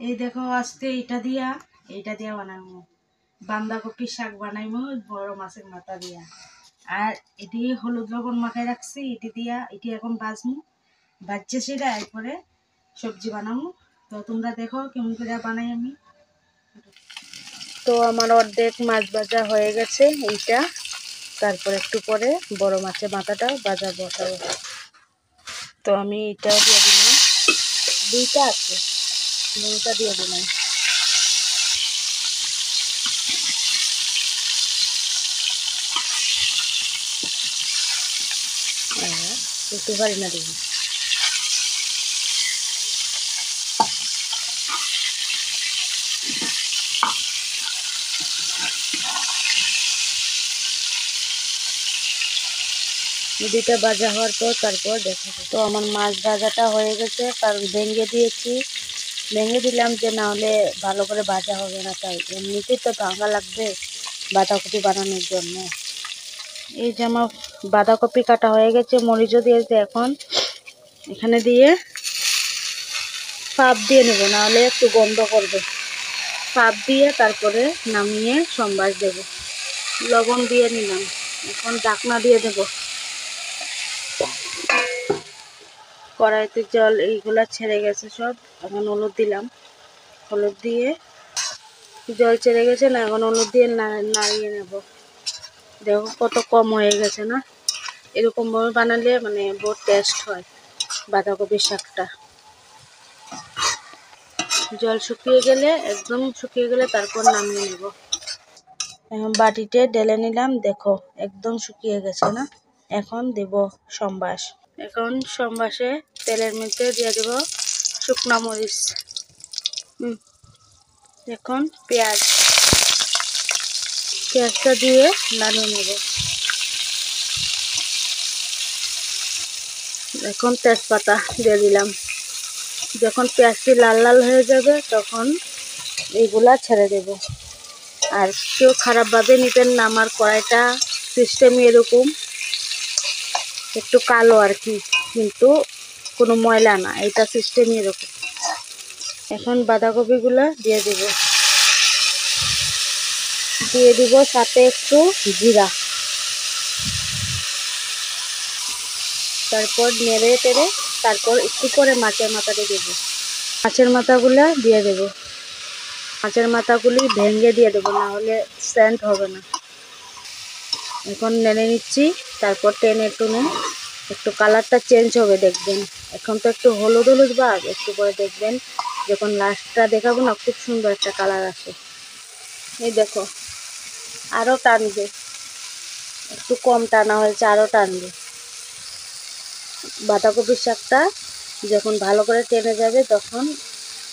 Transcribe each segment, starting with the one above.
এই দেখো আজকে এইটা দিয়া বানাবো বাঁধাকপি শাক বানাইবো বড় মাছের মাথা দিয়া। আর এটি হলুদ লবণ মাখায় রাখছি, এটি এখন বাজছে সেটা এরপরে সবজি বানাবো। তো তোমরা দেখো কেমন করে বানাই আমি। তো আমার অর্ধেক মাছ ভাজা হয়ে গেছে এইটা, তারপর একটু পরে বড় মাছের মাথাটা ভাজা বসাবো। তো আমি এটাও দিয়ে দিলাম, দুইটা আছে দুইটা দিয়ে দিলাম। একটু পারি না দেখি। দুইটা ভাজা হওয়ার পর তারপর দেখাবো। তো আমার মাছ ভাজাটা হয়ে গেছে, কারণ ভেঙে দিলাম যে না হলে ভালো করে ভাজা হবে না, তাই এমনিতেই তো ভাঙা লাগবে বাঁধাকপি বানানোর জন্য। এই যে আমার বাঁধাকপি কাটা হয়ে গেছে, মরিচও দিয়েছে। এখন এখানে দিয়ে ভাপ দিয়ে নেবো, না হলে একটু গন্ধ করবে। ভাপ দিয়ে তারপরে নামিয়ে সম্বাস দেব। লবণ দিয়ে নিলাম, এখন ঢাকনা দিয়ে দেবো। কড়াইতে জল এইগুলা ছেড়ে গেছে সব, এখন হলুদ দিলাম। হলুদ দিয়ে জল ছেড়ে গেছে না, এখন হলুদ দিয়ে নাড়িয়ে নেব। দেখো কত কম হয়ে গেছে না, এরকমভাবে বানালে মানে বহুত টেস্ট হয় বাঁধাকপির শাকটা। জল শুকিয়ে গেলে, একদম শুকিয়ে গেলে তারপর নামিয়ে নেব। এখন বাটিতে ঢেলে নিলাম, দেখো একদম শুকিয়ে গেছে না। এখন দেব সম্বাস। এখন সম্বাসে তেলের মধ্যে দিয়ে দেব শুকনো মরিচ, এখন পেঁয়াজটা দিয়ে নামিয়ে নেব। এখন তেজপাতা দিয়ে দিলাম। যখন পেঁয়াজটি লাল লাল হয়ে যাবে তখন এইগুলা ছেড়ে দেব। আর কেউ খারাপভাবে নিতেন না, আমার কড়াইটা সিস্টেমই এরকম, একটু কালো আর কি, কিন্তু কোনো ময়লা না, এটা সিস্টেমই এরকম। এখন বাঁধাকপিগুলো দিয়ে দিব সাথে একটু জিরা, তারপর নেড়ে টেড়ে তারপর একটু পরে মাছের মাথাটা দেবো। মাছের মাথাগুলো দিয়ে দেবো, মাছের মাথাগুলি ভেঙে দিয়ে দেবো, না হলে সেন্ট হবে না। এখন নেড়ে নিচ্ছি, তারপর টেনে টুনে একটু কালারটা চেঞ্জ হবে দেখবেন। এখন তো একটু হলুদ হলুদ ভাব, একটু পরে দেখবেন যখন লাস্টটা দেখাবো না, খুব সুন্দর একটা কালার আসে। এই দেখো আরও টানবে, একটু কম টানা হয়েছে, আরও টানবে। বাঁধাকপির শাকটা যখন ভালো করে টেনে যাবে তখন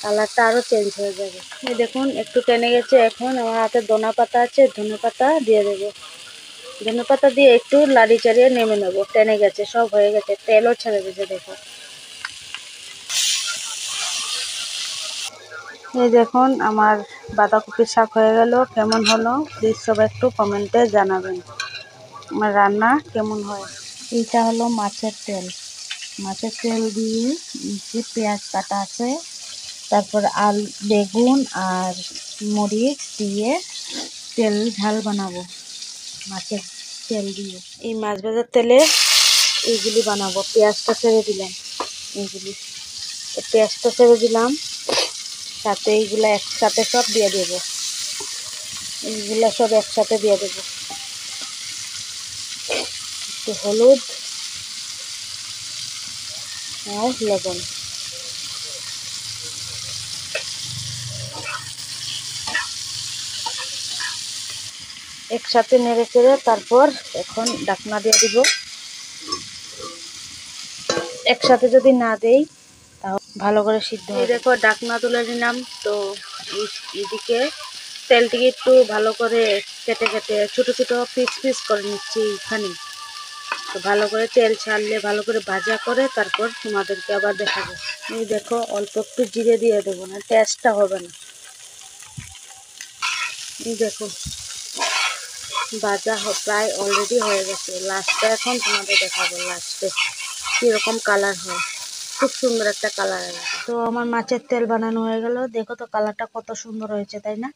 কালারটা আরও চেঞ্জ হয়ে যাবে। এই দেখুন একটু টেনে গেছে। এখন আমার হাতে ধনে পাতা আছে, ধনে পাতা দিয়ে দেবো। ধনে পাতা দিয়ে একটু লাড়ি চাড়িয়ে নেমে নেবো। টেনে গেছে, সব হয়ে গেছে, তেলও ছেড়ে দিয়েছে দেখো। এই দেখুন আমার বাঁধাকপির শাক হয়ে গেল। কেমন হলো প্লিজ সবাই একটু কমেন্টে জানাবেন আমার রান্না কেমন হয়। এইটা হলো মাছের তেল। মাছের তেল দিয়ে যে পেঁয়াজ কাটা আছে, তারপর বেগুন আর মরিচ দিয়ে তেল ঝাল বানাবো মাছের তেল দিয়ে। এই মাছ ভাজার তেলে এইগুলি বানাবো। পেঁয়াজটা ছেড়ে দিলাম, পেঁয়াজটা ছেড়ে দিলাম, সাথে এইগুলো একসাথে সব দিয়ে দেবো। এইগুলো সব একসাথে দিয়ে দেবো। একটু হলুদ আর লবণ, একসাথে নেড়ে চেড়ে তারপর এখন ঢাকনা দিয়ে দিব। একসাথে যদি না দেই তাও ভালো করে সিদ্ধ হবে। দেখো ঢাকনা তুলে নিলাম। তো এদিকে তেলটিকে একটু ভালো করে কেটে কেটে ছোট ছোট পিস করে নিচ্ছি এখানে। তো ভালো করে তেল ছাড়লে ভালো করে ভাজা করে তারপর তোমাদেরকে আবার দেখাবো। এই দেখো অল্প একটু জিরে দিয়ে দেবো, না টেস্টটা হবে না। এই দেখো ভাজা প্রায় অলরেডি হয়ে গেছে। লাস্টে এখন তোমাদের দেখাবো লাস্টে কীরকম কালার হয়। খুব সুন্দর একটা কালার। তো আমার মাছের তেল বানানো হয়ে গেল, দেখো তো কালারটা কত সুন্দর হয়েছে, তাই না?